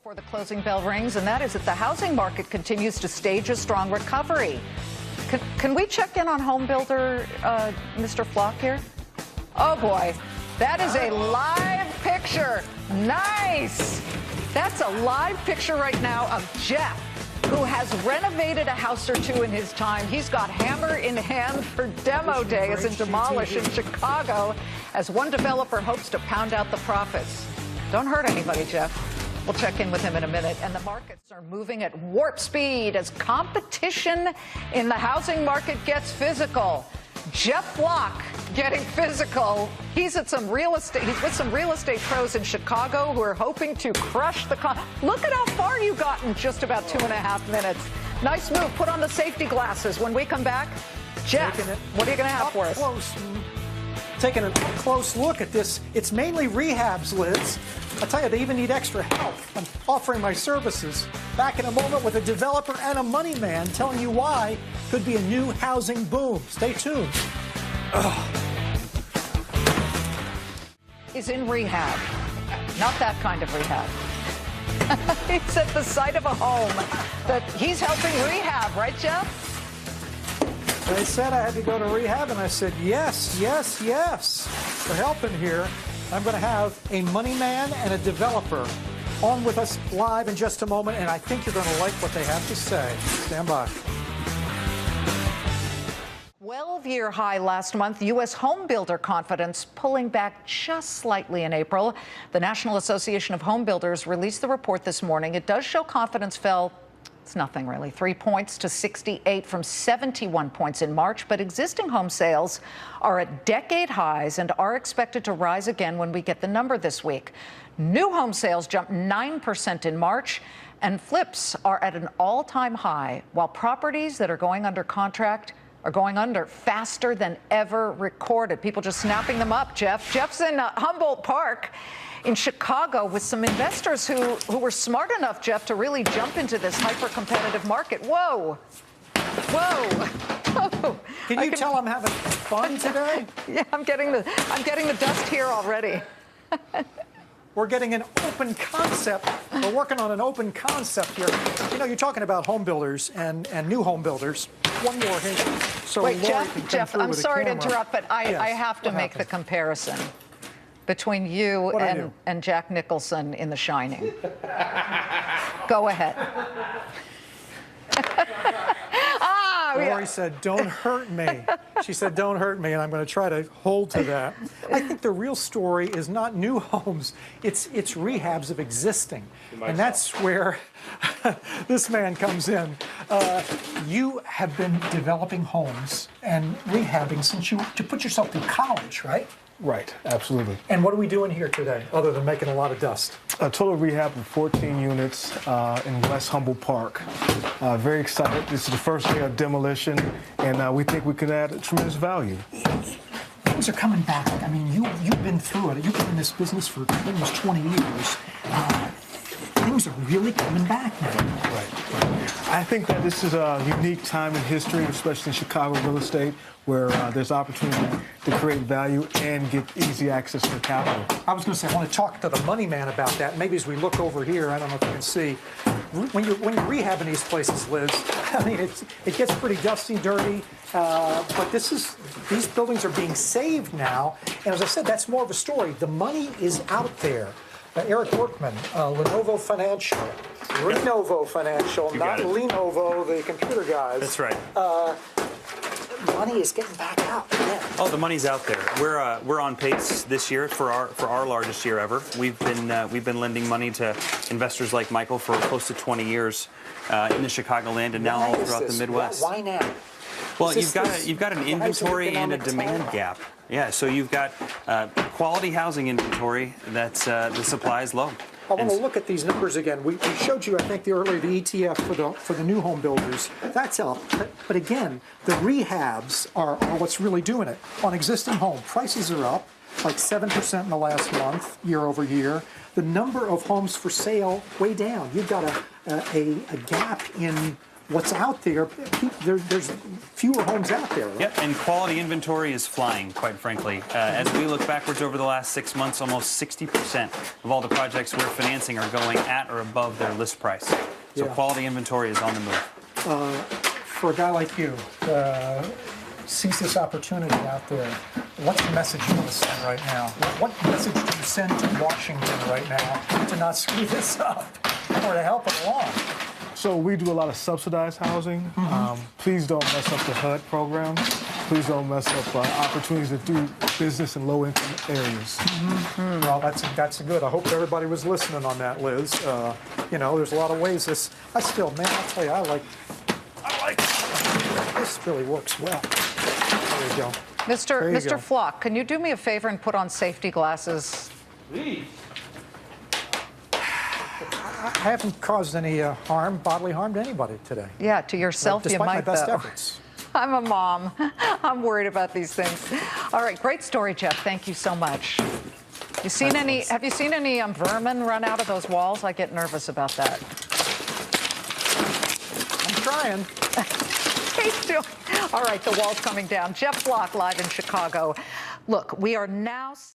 Before the closing bell rings, and that is that the housing market continues to stage a strong recovery. Can we check in on home builder Mr. Flock here? Oh boy, that is a live picture. Nice. That's a live picture right now of Jeff, who has renovated a house or two in his time. He's got hammer in hand for demo day as in Demolish in Chicago, as one developer hopes to pound out the profits. Don't hurt anybody, Jeff. We'll check in with him in a minute. And the markets are moving at warp speed as competition in the housing market gets physical. Jeff Flock getting physical. He's at some real estate. He's with some real estate pros in Chicago who are hoping to crush the. Look at how far you got in just about 2.5 minutes. Nice move. Put on the safety glasses. When we come back, Jeff, what are you going to have for us? Taking a close look at this. It's mainly rehabs, Liz. I tell you, they even need extra help. I'm offering my services. Back in a moment with a developer and a money man telling you why could be a new housing boom. Stay tuned. He's in rehab. Not that kind of rehab. He's at the site of a home that he's helping rehab, right, Jeff? They said I had to go to rehab, and I said, yes, yes, yes. For helping here, I'm going to have a money man and a developer on with us live in just a moment, and I think you're going to like what they have to say. Stand by. 12-year high last month, U.S. home builder confidence pulling back just slightly in April. The National Association of Home Builders released the report this morning. It does show confidence fell. It's nothing really. 3 points to 68 from 71 points in March. But existing home sales are at decade highs and are expected to rise again when we get the number this week. New home sales jumped 9% in March, and flips are at an all-time high, while properties that are going under contract are going under faster than ever recorded. People just snapping them up, Jeff. Jeff's in Humboldt Park in Chicago with some investors who were smart enough, Jeff, to really jump into this hyper-competitive market. Whoa. Whoa. Can you tell I'm having fun today? Yeah, I'm getting the dust here already. We're getting an open concept. We're working on an open concept here. You know, you're talking about home builders and new home builders. One more hint. So wait, Lori Jeff, I'm sorry to interrupt, but I have to make the comparison between you and Jack Nicholson in The Shining. Go ahead. Lori said, don't hurt me. She said, don't hurt me, and I'm going to try to hold to that. I think the real story is not new homes. It's rehabs of existing. And that's where this man comes in. You have been developing homes and rehabbing since you put yourself through college, right? Right, absolutely. And what are we doing here today, other than making a lot of dust? A total rehab of 14 units in West Humboldt Park. Very excited. This is the first day of demolition, and we think we can add tremendous value. Things are coming back. I mean, you've been through it. You've been in this business for almost 20 years. Things are really coming back now. Right. I think that this is a unique time in history, especially in Chicago real estate, where there's opportunity to create value and get easy access to capital. I was going to say, I want to talk to the money man about that. Maybe as we look over here, I don't know if you can see, when you're rehabbing these places, Liz, I mean, it gets pretty dusty, dirty, but these buildings are being saved now. And as I said, that's more of a story. The money is out there. Eric Workman, Renovo Financial, not Lenovo, the computer guys. That's right. Money is getting back out. Yeah. Oh, the money's out there. We're on pace this year for our largest year ever. We've been lending money to investors like Michael for close to 20 years in the Chicagoland and now all throughout the Midwest. Why now? Well, you've got an inventory and a demand gap. Yeah, so you've got quality housing inventory that's the supply is low. I want to look at these numbers again. We showed you, I think, earlier the ETF for the new home builders. That's up. But again, the rehabs are what's really doing it. On existing home, prices are up like 7% in the last month, year over year. The number of homes for sale way down. You've got a gap in what's out there, there's fewer homes out there. Right? Yep, and quality inventory is flying, quite frankly. As we look backwards over the last 6 months, almost 60% of all the projects we're financing are going at or above their list price. So quality inventory is on the move. For a guy like you, sees this opportunity out there, what's the message you want to send right now? What message do you send to Washington right now to not screw this up or to help it along? So we do a lot of subsidized housing. Please don't mess up the HUD program. Please don't mess up opportunities to do business in low-income areas. Well, that's good. I hope everybody was listening on that, Liz. You know, there's a lot of ways this. I still, man, I'll tell you, I like. This really works well. There you go. Mr. Flock, can you do me a favor and put on safety glasses? Please. I haven't caused any bodily harm to anybody today. Yeah, to yourself you despite might, my best though. efforts. I'm a mom. I'm worried about these things. All right, great story, Jeff. Thank you so much. Have you seen any vermin run out of those walls? I get nervous about that. I'm trying. He's doing. All right, the wall's coming down. Jeff Flock live in Chicago. Look, we are now.